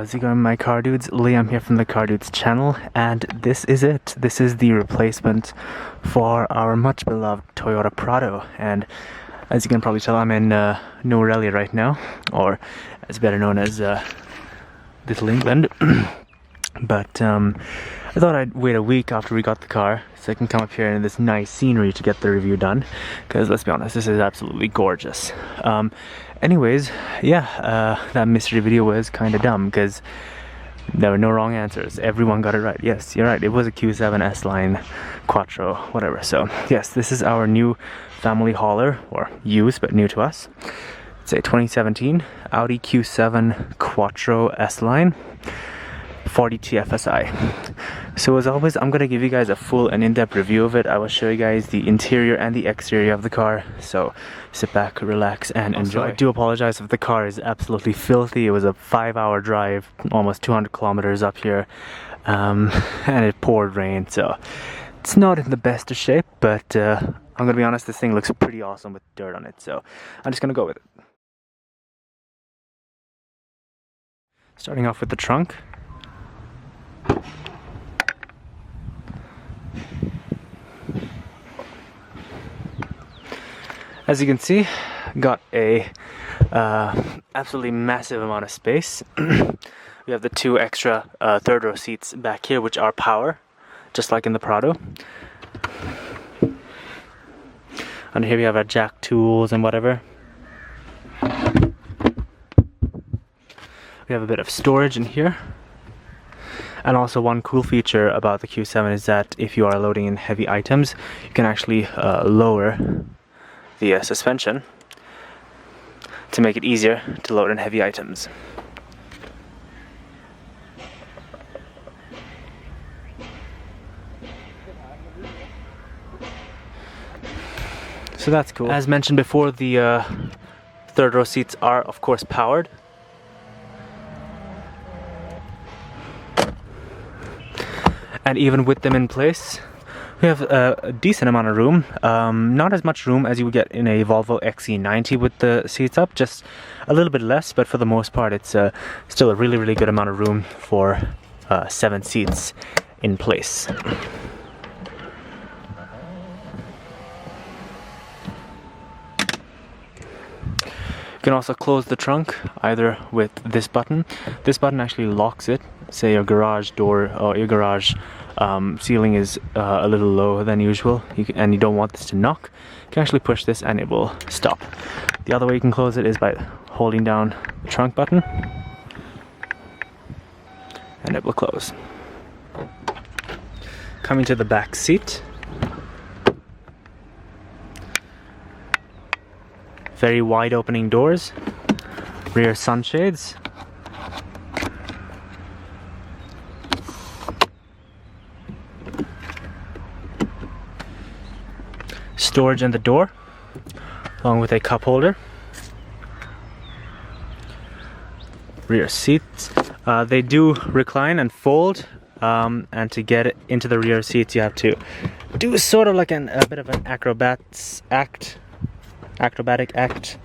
How's it going, my car dudes? Liam here from the Car Dudes channel, and this is it. This is the replacement for our much beloved Toyota Prado, and as you can probably tell, I'm in Norelli right now, or as better known as Little England. But I thought I'd wait a week after we got the car so I can come up here in this nice scenery to get the review done, because let's be honest, this is absolutely gorgeous. Anyways, yeah, that mystery video was kind of dumb because there were no wrong answers. Everyone got it right. Yes, you're right, it was a Q7 S-Line Quattro, whatever. So yes, this is our new family hauler, or used but new to us. It's a 2017 Audi Q7 Quattro S-Line 40 TFSI. So as always, I'm gonna give you guys a full and in-depth review of it. I will show you guys the interior and the exterior of the car, so sit back, relax, and enjoy. Also, I do apologize if the car is absolutely filthy. It was a 5-hour drive, almost 200 kilometers up here, and it poured rain, so it's not in the best of shape, but I'm gonna be honest, this thing looks pretty awesome with dirt on it, so I'm just gonna go with it. Starting off with the trunk. As you can see, got a absolutely massive amount of space. We have the two extra third row seats back here, which are power, just like in the Prado. Under here we have our jack tools and whatever. We have a bit of storage in here. And also, one cool feature about the Q7 is that if you are loading in heavy items, you can actually lower the suspension to make it easier to load in heavy items. So that's cool. As mentioned before, the third row seats are of course powered. And even with them in place, we have a decent amount of room. Not as much room as you would get in a Volvo XC90 with the seats up, just a little bit less, but for the most part it's still a really good amount of room for 7 seats in place. You can also close the trunk either with this button. This button actually locks it. Say your garage door or your garage ceiling is a little lower than usual, and you don't want this to knock, you can actually push this and it will stop. The other way you can close it is by holding down the trunk button and it will close. Coming to the back seat, very wide opening doors, rear sunshades, storage in the door, along with a cup holder. Rear seats, they do recline and fold, and to get it into the rear seats you have to do sort of like a bit of an acrobatic act.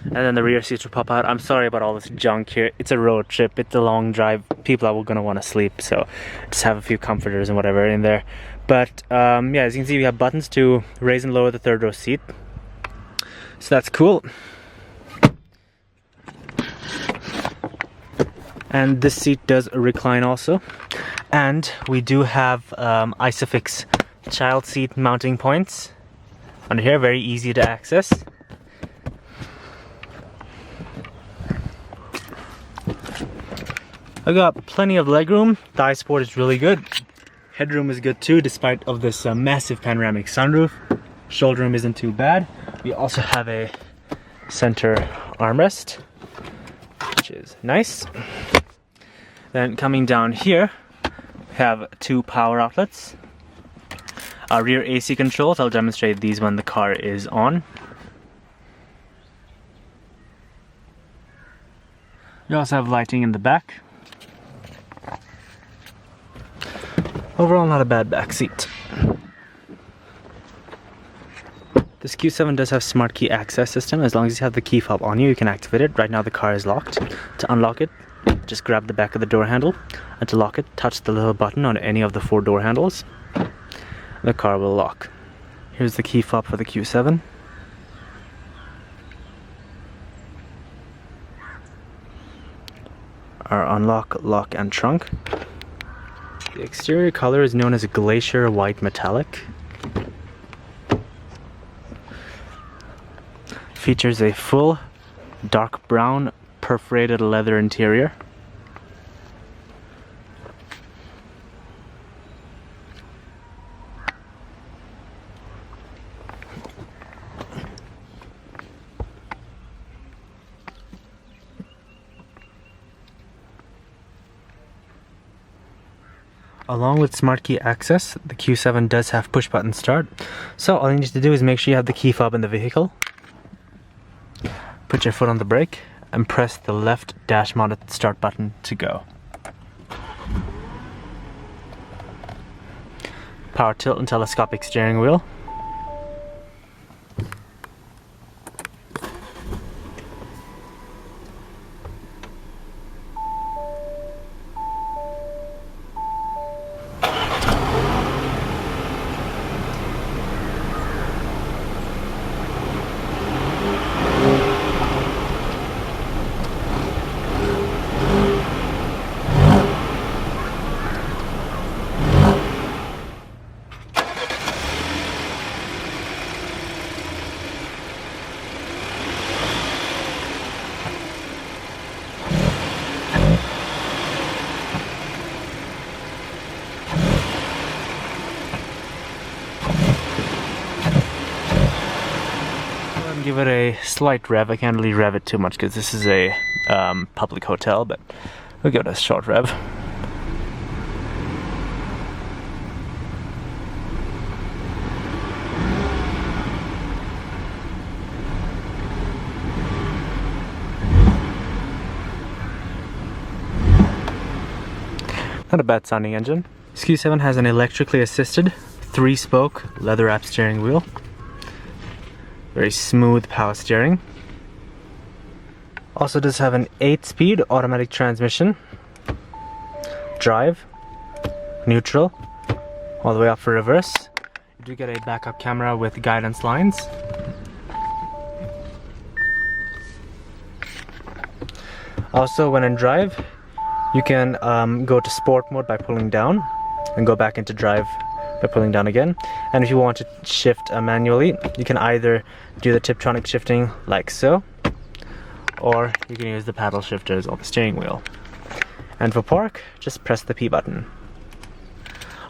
And then the rear seats will pop out. I'm sorry about all this junk here. It's a road trip, it's a long drive. People are gonna want to sleep, so just have a few comforters and whatever in there. But yeah, as you can see, we have buttons to raise and lower the third row seat, so that's cool. And this seat does recline also, and we do have Isofix child seat mounting points under here, very easy to access. I got plenty of legroom. Thigh support is really good. Headroom is good too, despite of this massive panoramic sunroof. Shoulder room isn't too bad. We also have a center armrest, which is nice. Then coming down here, we have 2 power outlets. Our rear AC controls, I'll demonstrate these when the car is on. We also have lighting in the back. Overall, not a bad back seat. This Q7 does have smart key access system. As long as you have the key fob on you, you can activate it. Right now the car is locked. To unlock it, just grab the back of the door handle, and to lock it, touch the little button on any of the 4 door handles. The car will lock. Here's the key fob for the Q7. Our unlock, lock, and trunk. The exterior color is known as Glacier White Metallic. Features a full dark brown perforated leather interior. Along with smart key access, the Q7 does have push button start. So all you need to do is make sure you have the key fob in the vehicle. Put your foot on the brake and press the left dash mounted start button to go. Power tilt and telescopic steering wheel. Give it a slight rev. I can't really rev it too much because this is a public hotel, but we'll give it a short rev. Not a bad sounding engine. This Q7 has an electrically assisted 3-spoke leather wrap steering wheel. Very smooth power steering. Also does have an 8-speed automatic transmission. Drive, neutral, all the way up for reverse. You do get a backup camera with guidance lines. Also, when in drive, you can go to sport mode by pulling down and go back into drive by pulling down again. And if you want to shift manually, you can either do the Tiptronic shifting like so, or you can use the paddle shifters or the steering wheel. And for park, just press the P button.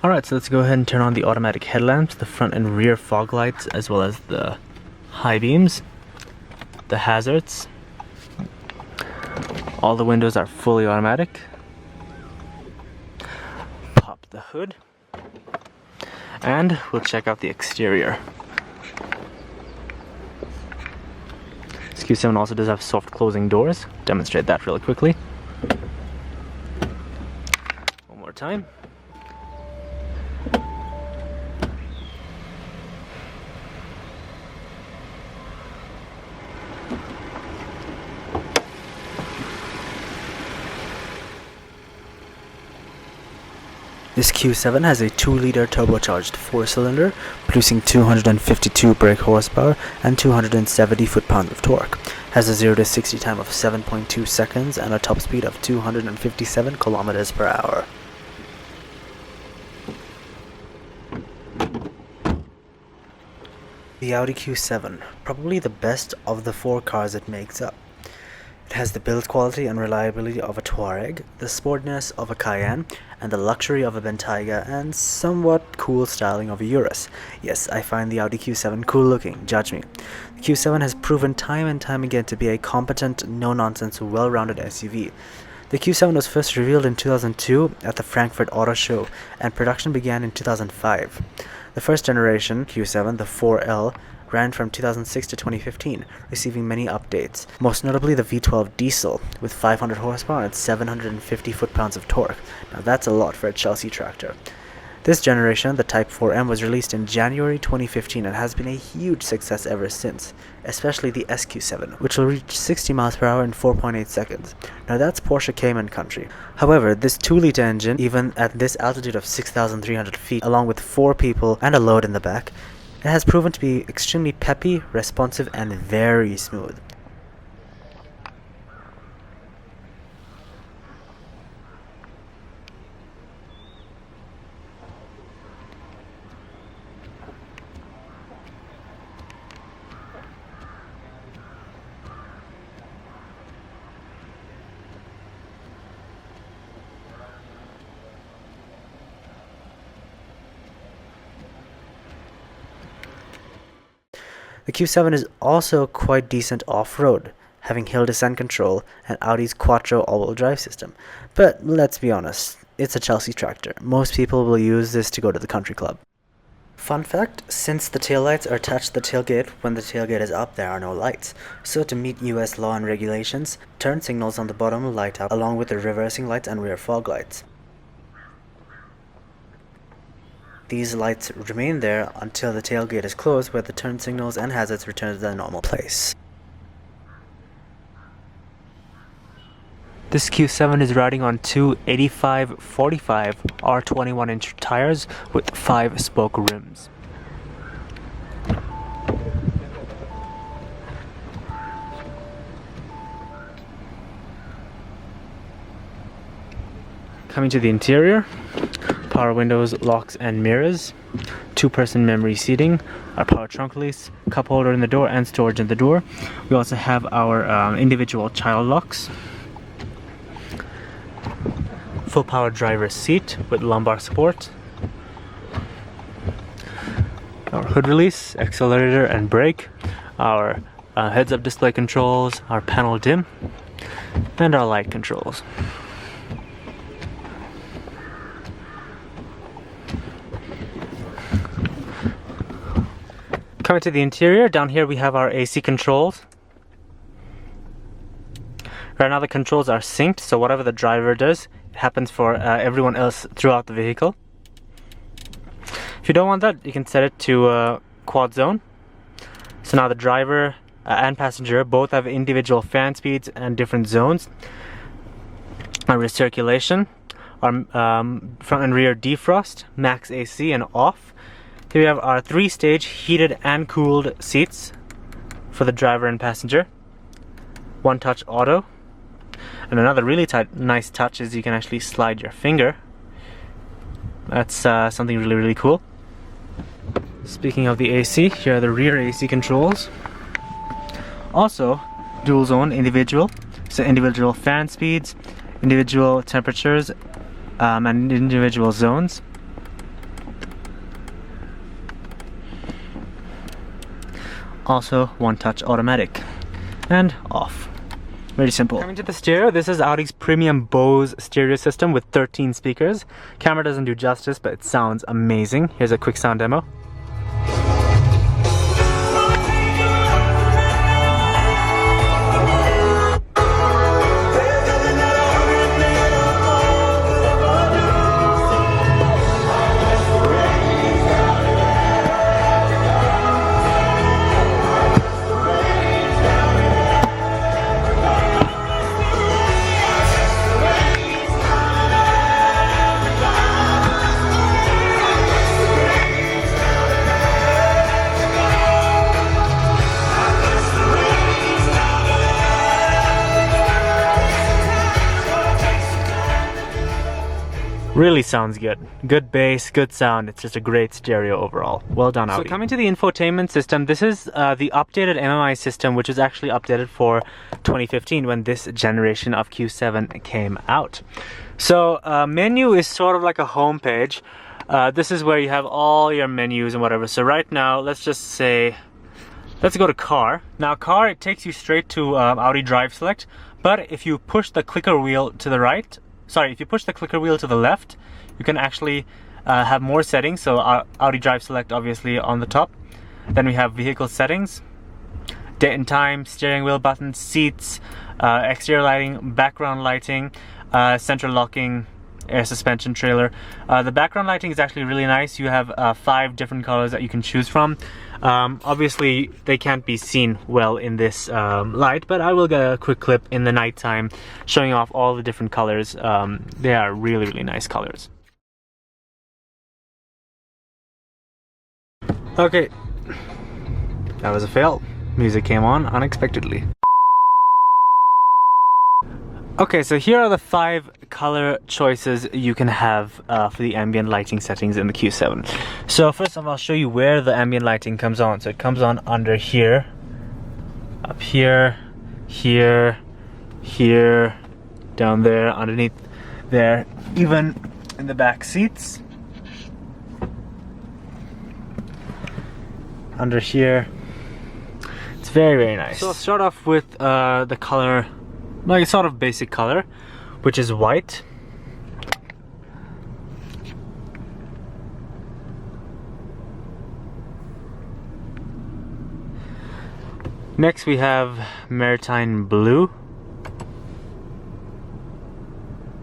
Alright, so let's go ahead and turn on the automatic headlamps, the front and rear fog lights, as well as the high beams, the hazards. All the windows are fully automatic. Pop the hood. And we'll check out the exterior. This Q7 also does have soft closing doors. Demonstrate that really quickly. One more time. This Q7 has a 2-liter turbocharged 4-cylinder, producing 252 brake horsepower and 270 foot-pounds of torque. Has a 0 to 60 time of 7.2 seconds and a top speed of 257 kilometers per hour. The Audi Q7, probably the best of the 4 cars it makes up. It has the build quality and reliability of a Touareg, the sportiness of a Cayenne, and the luxury of a Bentayga, and somewhat cool styling of a Urus. Yes, I find the Audi Q7 cool looking, judge me. The Q7 has proven time and time again to be a competent, no-nonsense, well-rounded SUV. The Q7 was first revealed in 2002 at the Frankfurt Auto Show, and production began in 2005. The first generation Q7, the 4L, ran from 2006 to 2015, receiving many updates, most notably the V12 diesel with 500 horsepower and 750 foot-pounds of torque. Now that's a lot for a Chelsea tractor. This generation, the Type 4M, was released in January 2015 and has been a huge success ever since, especially the SQ7, which will reach 60 miles per hour in 4.8 seconds. Now that's Porsche Cayman country. However, this 2-liter engine, even at this altitude of 6,300 feet, along with 4 people and a load in the back, it has proven to be extremely peppy, responsive, and very smooth. The Q7 is also quite decent off-road, having hill descent control and Audi's Quattro all-wheel drive system. But let's be honest, it's a Chelsea tractor. Most people will use this to go to the country club. Fun fact, since the taillights are attached to the tailgate, when the tailgate is up there are no lights. So to meet US law and regulations, turn signals on the bottom will light up along with the reversing lights and rear fog lights. These lights remain there until the tailgate is closed, where the turn signals and hazards return to their normal place. This Q7 is riding on two 85/45 R21-inch tires with 5-spoke rims. Coming to the interior, power windows, locks and mirrors, 2-person memory seating, our power trunk release, cup holder in the door and storage in the door. We also have our individual child locks, full power driver's seat with lumbar support, our hood release, accelerator and brake, our heads-up display controls, our panel dim, and our light controls. Coming to the interior, down here we have our AC controls. Right now the controls are synced, so whatever the driver does, it happens for everyone else throughout the vehicle. If you don't want that, you can set it to quad zone. So now the driver and passenger both have individual fan speeds and different zones. Our recirculation, our front and rear defrost, max AC and off. Here we have our 3-stage heated and cooled seats for the driver and passenger. One-touch auto. And another really nice touch is you can actually slide your finger. That's something really cool. Speaking of the AC, here are the rear AC controls. Also, dual zone individual. So individual fan speeds, individual temperatures, and individual zones. Also one-touch automatic and off. Very simple. Coming to the stereo, this is Audi's premium Bose stereo system with 13 speakers. Camera doesn't do justice, but it sounds amazing. Here's a quick sound demo. Really sounds good. Good bass, good sound. It's just a great stereo overall. Well done, Audi. So coming to the infotainment system, this is the updated MMI system, which was actually updated for 2015 when this generation of Q7 came out. So menu is sort of like a home page. This is where you have all your menus and whatever. So right now, let's just say, let's go to car. Now car, it takes you straight to Audi Drive Select. But if you push the clicker wheel to the right, if you push the clicker wheel to the left, you can actually have more settings. So Audi Drive Select obviously on the top. Then we have vehicle settings, date and time, steering wheel buttons, seats, exterior lighting, background lighting, center locking, air suspension trailer. The background lighting is actually really nice. You have 5 different colors that you can choose from. Obviously they can't be seen well in this light, but I will get a quick clip in the nighttime showing off all the different colors. They are really, really nice colors. Okay, that was a fail. Music came on unexpectedly. Okay, so here are the 5 color choices you can have for the ambient lighting settings in the Q7. So first of all, I'll show you where the ambient lighting comes on. So it comes on under here, up here, here, here, down there, underneath there, even in the back seats, under here. It's very, very nice. So I'll start off with the color, like a sort of basic color, which is white. Next we have maritime blue,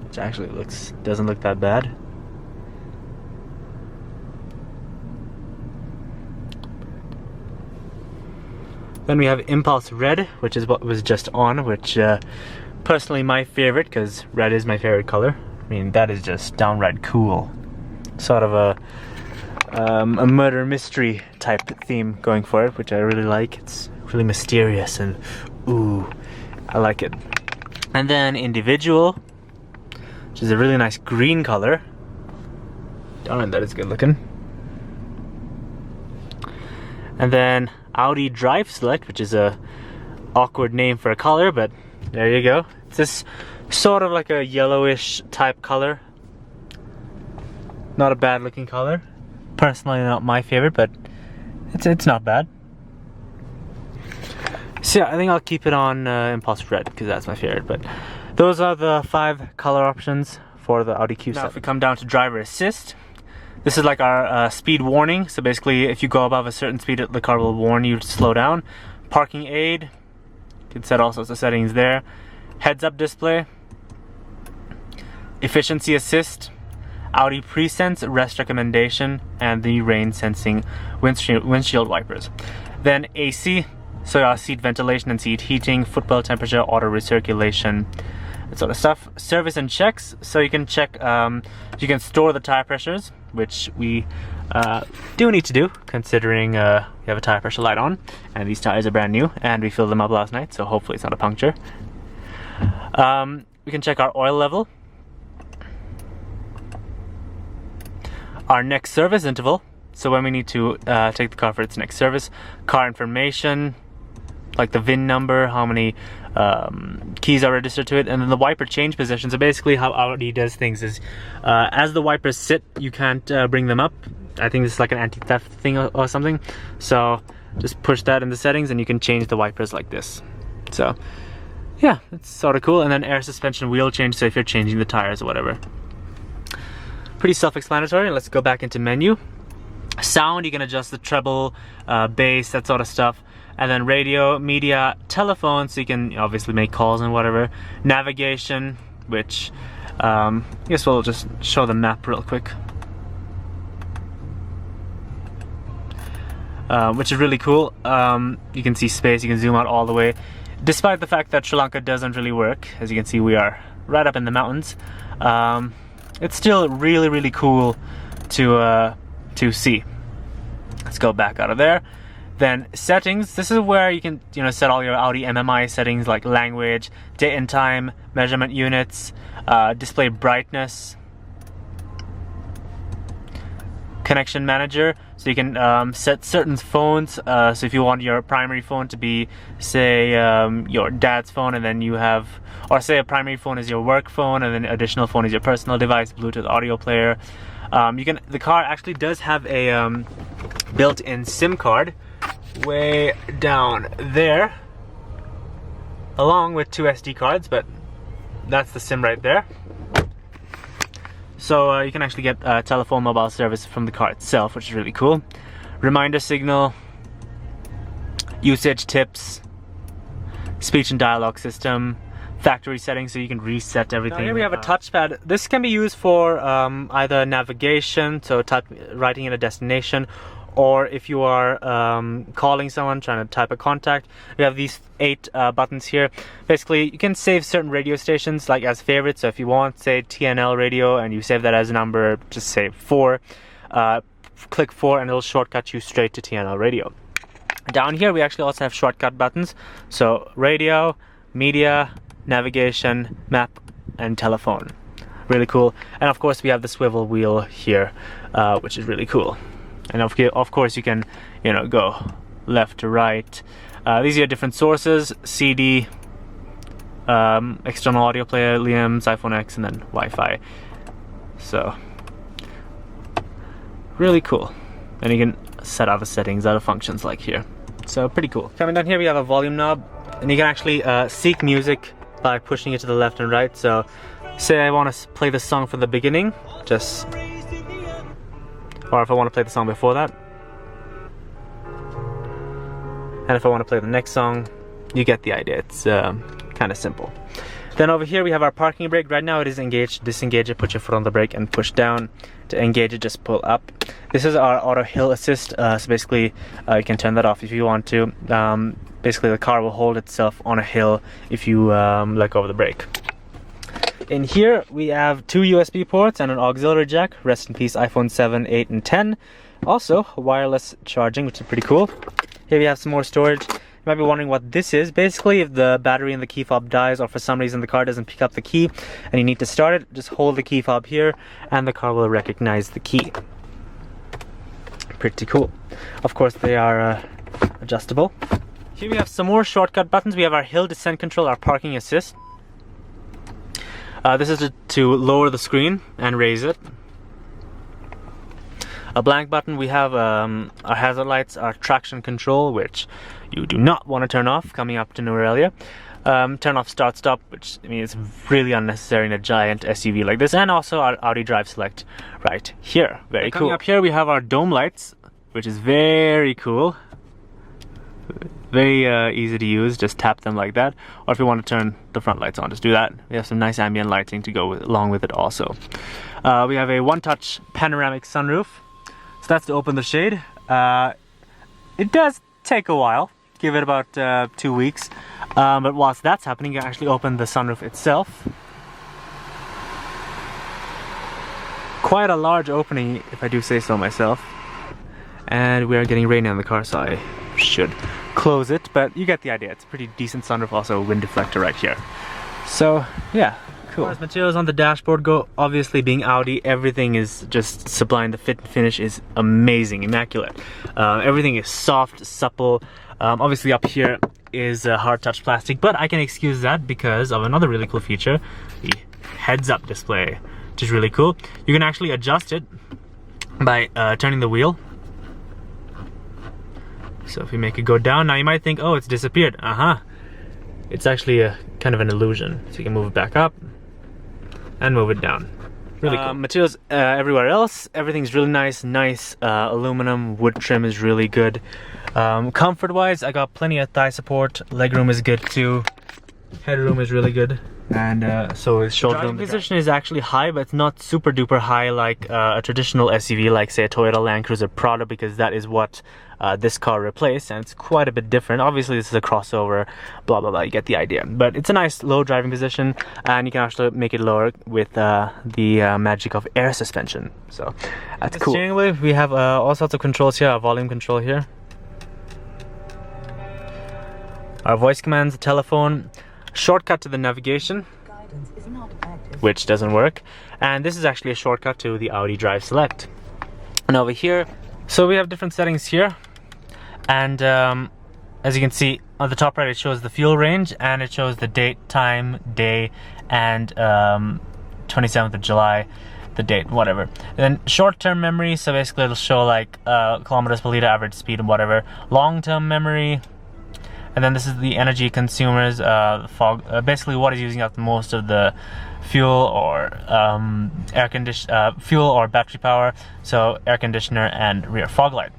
which actually doesn't look that bad. Then we have impulse red, which is what was just on, which personally my favorite, because red is my favorite color. I mean, that is just downright cool. Sort of a murder mystery type theme going for it, which I really like. It's really mysterious and ooh, I like it. And then individual, which is a really nice green color. Darn, that is good looking. And then Audi Drive Select, which is a awkward name for a color, but there you go. It's this sort of like a yellowish type color. Not a bad looking color. Personally not my favorite, but it's not bad. So yeah, I think I'll keep it on Impulse Red because that's my favorite. But those are the 5 color options for the Audi Q7. Now if we come down to driver assist, this is like our speed warning. So basically, if you go above a certain speed, the car will warn you to slow down. Parking aid, you can set all sorts of settings there. Heads up display, efficiency assist, Audi Presense rest recommendation, and the rain sensing windshield wipers. Then AC, so seat ventilation and seat heating, footwell temperature, auto recirculation, that sort of stuff. Service and checks, so you can check, you can store the tire pressures, which we do need to do, considering we have a tire pressure light on, and these tires are brand new, and we filled them up last night, so hopefully it's not a puncture. We can check our oil level, our next service interval, so when we need to take the car for its next service, car information, like the VIN number, how many keys are registered to it, and then the wiper change position. So basically how Audi does things is as the wipers sit, you can't bring them up. I think this is like an anti-theft thing or something. So just push that in the settings and you can change the wipers like this. So yeah, it's sort of cool. And then air suspension wheel change, so if you're changing the tires or whatever. Pretty self-explanatory. Let's go back into menu. Sound, you can adjust the treble, bass, that sort of stuff. And then radio, media, telephone, so you can obviously make calls and whatever. Navigation, which I guess we'll just show the map real quick. Which is really cool. You can see space, you can zoom out all the way. Despite the fact that Sri Lanka doesn't really work, as you can see we are right up in the mountains, it's still really, really cool to see. Let's go back out of there. Then settings, this is where you can set all your Audi MMI settings like language, date and time, measurement units, display brightness, connection manager, so you can set certain phones, so if you want your primary phone to be, say, your dad's phone, and then you have, or say a primary phone is your work phone and then additional phone is your personal device, Bluetooth audio player. The car actually does have a built-in SIM card way down there, along with 2 SD cards, but that's the SIM right there. So you can actually get telephone mobile service from the car itself, which is really cool. Reminder signal, usage tips, speech and dialogue system, factory settings, so you can reset everything. Now here we have a touchpad. This can be used for either navigation, so writing in a destination, or if you are calling someone, trying to type a contact. We have these 8 buttons here. Basically, you can save certain radio stations like as favorites. So if you want, say, TNL radio, and you save that as a number, just say 4, click 4 and it'll shortcut you straight to TNL radio. Down here we actually also have shortcut buttons, so radio, media, navigation, map, and telephone. Really cool. And of course we have the swivel wheel here, which is really cool. And of course you can, you know, go left to right. These are different sources: CD, external audio player, Liam's iPhone X, and then Wi-Fi. So really cool. And you can set other settings, other functions like here. So pretty cool. Coming down here we have a volume knob, and you can actually seek music by pushing it to the left and right. So say I want to play the song from the beginning, just, or if I want to play the song before that, and if I want to play the next song, you get the idea. It's kind of simple. Then over here we have our parking brake. Right now it is engaged. Disengage it, put your foot on the brake and push down. To engage it, just pull up. This is our auto hill assist, so basically you can turn that off if you want to. Basically the car will hold itself on a hill if you let go of the brake. In here we have 2 USB ports and an auxiliary jack. Rest in peace iPhone 7, 8, and 10. Also wireless charging, which is pretty cool. Here we have some more storage. You might be wondering what this is. Basically, if the battery in the key fob dies, or for some reason the car doesn't pick up the key and you need to start it, just hold the key fob here and the car will recognize the key. Pretty cool. Of course they are adjustable. Here we have some more shortcut buttons. We have our hill descent control, our parking assist. This is to lower the screen and raise it. A blank button, we have our hazard lights, our traction control, which you do not want to turn off coming up to Norelia. Turn off start stop, which I mean it's really unnecessary in a giant SUV like this, and also our Audi drive select right here. Very cool. Coming up here we have our dome lights, which is very cool. Very easy to use, just tap them like that. Or if you want to turn the front lights on, just do that. We have some nice ambient lighting to go along with it also. We have a Onetouch panoramic sunroof. So that's to open the shade. It does take a while, give it about 2 weeks. But whilst that's happening, you can actually open the sunroof itself. Quite a large opening, if I do say so myself. And we are getting rain on the car, so I should close it, but you get the idea. It's a pretty decent sunroof, also a wind deflector right here. So yeah, cool. As materials on the dashboard go, obviously being Audi, everything is just sublime. The fit and finish is amazing, immaculate. Everything is soft, supple. Obviously up here is hard touch plastic, but I can excuse that because of another really cool feature, the heads-up display, which is really cool. You can actually adjust it by turning the wheel. So if you make it go down, now you might think, oh, it's disappeared. It's actually a kind of an illusion. So you can move it back up and move it down. Really cool. Materials everywhere else, everything's really nice. Aluminum, wood trim is really good. Comfort wise, I got plenty of thigh support. Legroom is good too. Headroom is really good. And so is shoulder room. The position is actually high, but it's not super duper high like a traditional SUV, like say a Toyota Land Cruiser Prado, because that is what this car replaced, and it's quite a bit different. Obviously this is a crossover, blah blah blah, you get the idea. But it's a nice low driving position, and you can actually make it lower with the magic of air suspension. So that's cool. Steering wheel, we have all sorts of controls here. Our volume control here, our voice commands, the telephone, shortcut to the navigation, which doesn't work, and this is actually a shortcut to the Audi Drive Select. And over here, so we have different settings here, and as you can see on the top right, it shows the fuel range, and it shows the date, time, day, and 27th of July, the date, whatever. And then short-term memory, so basically it'll show like kilometers per liter, average speed, and whatever. Long-term memory. And then this is the energy consumers, fog, basically what is using up most of the fuel or fuel or battery power. So air conditioner and rear fog light.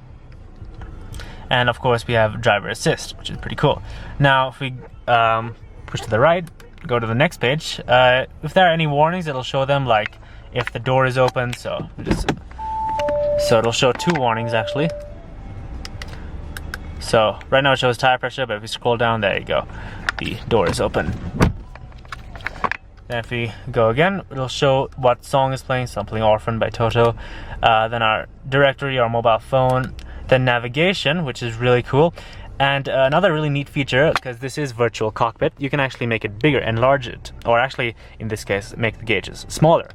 And of course we have driver assist, which is pretty cool. Now if we push to the right, go to the next page. If there are any warnings, it'll show them, like if the door is open. So it'll show 2 warnings actually. So right now it shows tire pressure, but if we scroll down, there you go, the door is open. Then if we go again, it'll show what song is playing. So I'm playing Orphan by Toto. Then our directory, our mobile phone, then navigation, which is really cool. And another really neat feature, because this is virtual cockpit, you can actually make it bigger, enlarge it, or actually in this case make the gauges smaller.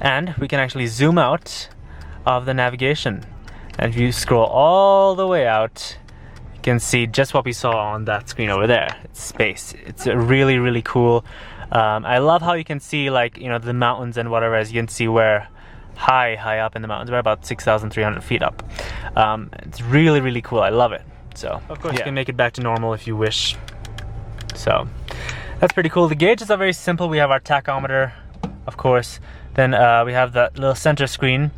And we can actually zoom out of the navigation, and if you scroll all the way out, you can see just what we saw on that screen over there. It's space. It's really, really cool. I love how you can see, like, you know, the mountains and whatever, as you can see where high up in the mountains. We're about 6,300 feet up. It's really, really cool. I love it. So of course you can make it back to normal if you wish. So that's pretty cool. The gauges are very simple. We have our tachometer, of course. Then we have the little center screen,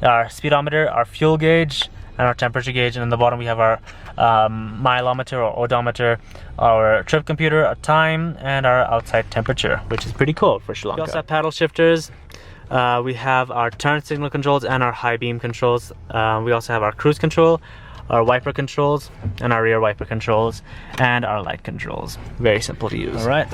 our speedometer, our fuel gauge, and our temperature gauge. And on the bottom we have our mileometer or odometer, our trip computer, our time, and our outside temperature, which is pretty cool for Sri Lanka. We also have paddle shifters. We have our turn signal controls and our high beam controls. We also have our cruise control, our wiper controls, and our rear wiper controls, and our light controls. Very simple to use. All right.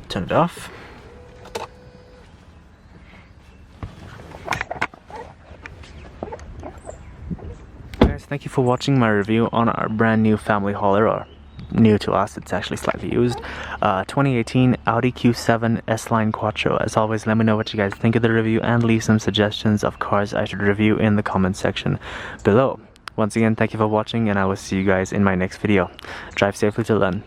Turn it off. Guys, thank you for watching my review on our brand new family hauler, or new to us, it's actually slightly used, 2018 Audi Q7 S-Line Quattro. As always, let me know what you guys think of the review and leave some suggestions of cars I should review in the comment section below. Once again, thank you for watching, and I will see you guys in my next video. Drive safely till then.